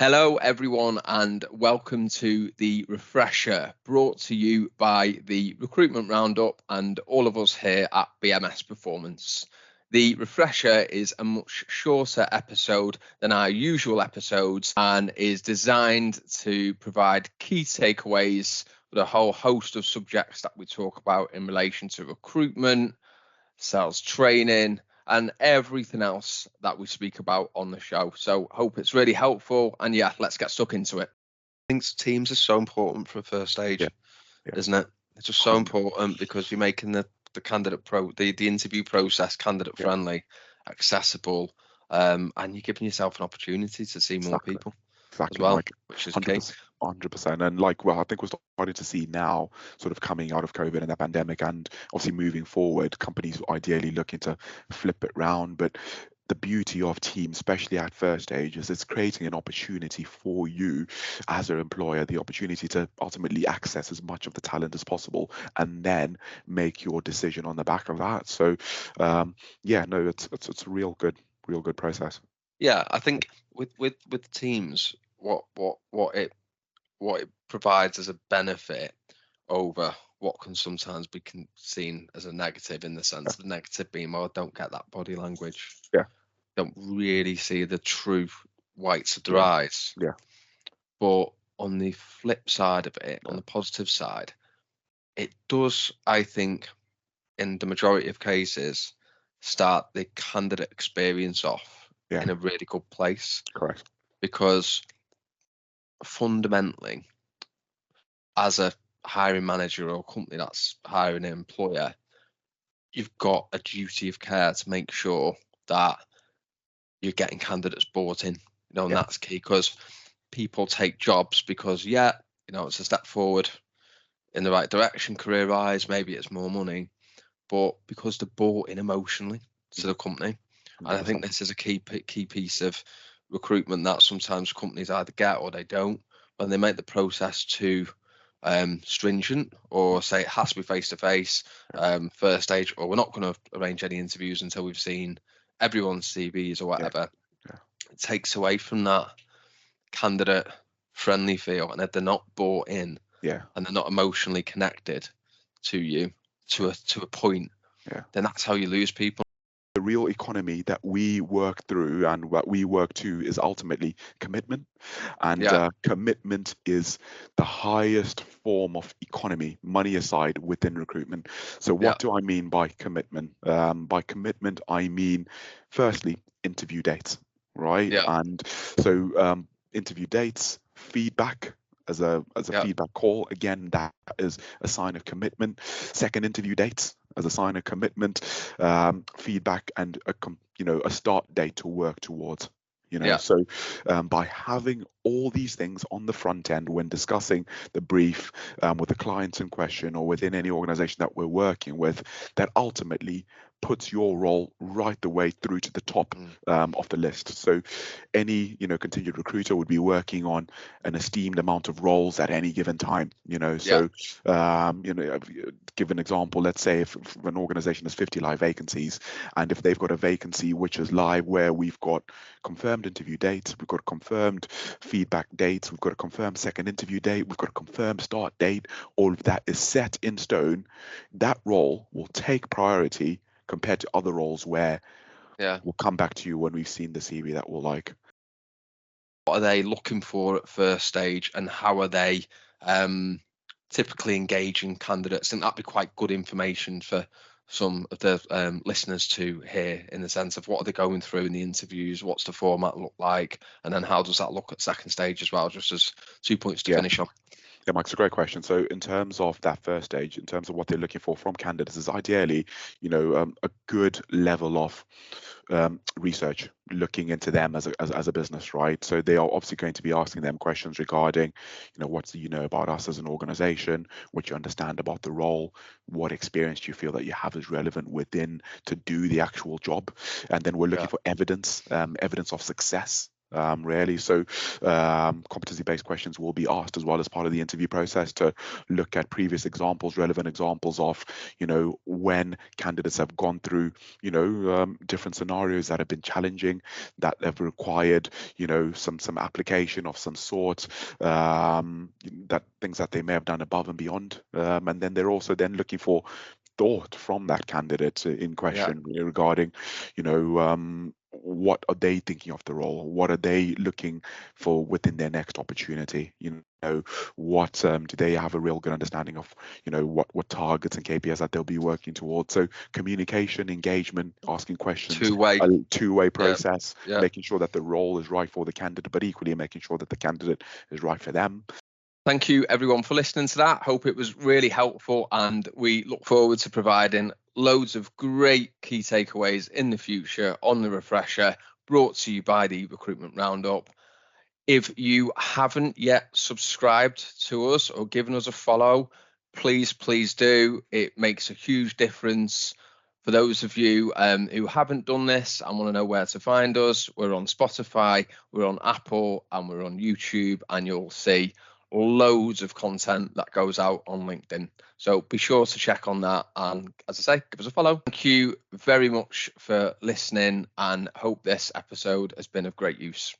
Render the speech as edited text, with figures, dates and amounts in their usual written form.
Hello, everyone, and welcome to the Refresher, brought to you by the Recruitment Roundup and all of us here at BMS Performance. The Refresher is a much shorter episode than our usual episodes and is designed to provide key takeaways with a whole host of subjects that we talk about in relation to recruitment, sales training, and everything else that we speak about on the show. So hope it's really helpful, and yeah, let's get stuck into it. I think teams are so important for a first stage, isn't it? It's just so important because you're making the interview process candidate friendly, accessible, and you're giving yourself an opportunity to see more people as well, which is key. 100%. And I think we're starting to see now, sort of coming out of COVID and the pandemic, and obviously moving forward, companies ideally looking to flip it round. But the beauty of teams, especially at first stage, is it's creating an opportunity for you as an employer, the opportunity to ultimately access as much of the talent as possible and then make your decision on the back of that. So it's a real good process. Yeah, I think with teams, what it provides as a benefit over what can sometimes be seen as a negative, in the sense the negative being, well, I don't get that body language. Yeah. Don't really see the true whites of their eyes. Yeah. But on the flip side of it, on the positive side, it does, I think, in the majority of cases, start the candidate experience off in a really good place. Correct. Because fundamentally, as a hiring manager or a company that's hiring an employer, you've got a duty of care to make sure that you're getting candidates bought in, and that's key, because people take jobs because, it's a step forward in the right direction career-wise, maybe it's more money, but because they're bought in emotionally to the company. 100%. And I think this is a key piece of recruitment that sometimes companies either get or they don't, when they make the process too stringent, or say it has to be face-to-face, first stage, or we're not going to arrange any interviews until we've seen everyone's CVs or whatever. It takes away from that candidate friendly feel, and if they're not bought in, and they're not emotionally connected to you to a point, then that's how you lose people. The real economy that we work through and what we work to is ultimately commitment, and commitment is the highest form of economy, money aside, within recruitment. So what do I mean by commitment? By commitment, I mean, firstly, interview dates, right? And so interview dates, feedback as a feedback call, again, that is a sign of commitment. Second, interview dates as a sign of commitment, feedback, and a start date to work towards. So by having all these things on the front end when discussing the brief with the clients in question or within any organization that we're working with, that ultimately puts your role right the way through to the top of the list. So any contingent recruiter would be working on an esteemed amount of roles at any given time. So give an example. Let's say if an organization has 50 live vacancies, and if they've got a vacancy which is live where we've got confirmed interview dates, we've got confirmed feedback dates, we've got a confirmed second interview date, we've got a confirmed start date, all of that is set in stone, that role will take priority compared to other roles where we'll come back to you when we've seen the CV that we'll like. What are they looking for at first stage, and how are they typically engaging candidates? I think that'd be quite good information for some of the listeners to hear, in the sense of what are they going through in the interviews, what's the format look like, and then how does that look at second stage as well, just as 2 points to finish on. Yeah, Mike, it's a great question. So in terms of that first stage, in terms of what they're looking for from candidates, is ideally, a good level of research, looking into them as a business, right? So they are obviously going to be asking them questions regarding, what do you know about us as an organization, what you understand about the role, what experience do you feel that you have is relevant within to do the actual job, and then we're looking for evidence of success really. So competency-based questions will be asked as well as part of the interview process to look at previous examples, relevant examples of, when candidates have gone through, different scenarios that have been challenging, that have required, some application of some sort, that things that they may have done above and beyond. And then they're also then looking for thought from that candidate in question regarding, what are they thinking of the role? What are they looking for within their next opportunity? What do they have a real good understanding of? What targets and KPIs that they'll be working towards? So communication, engagement, asking questions, Two-way. a two-way process, Yeah. making sure that the role is right for the candidate, but equally making sure that the candidate is right for them. Thank you everyone for listening to that. Hope it was really helpful, and we look forward to providing loads of great key takeaways in the future on the refresher, brought to you by the Recruitment Roundup. If you haven't yet subscribed to us or given us a follow, please do. It makes a huge difference. For those of you who haven't done this and want to know where to find us, we're on Spotify, we're on Apple, and we're on YouTube, and you'll see loads of content that goes out on LinkedIn. So be sure to check on that. And as I say, give us a follow. Thank you very much for listening, and hope this episode has been of great use.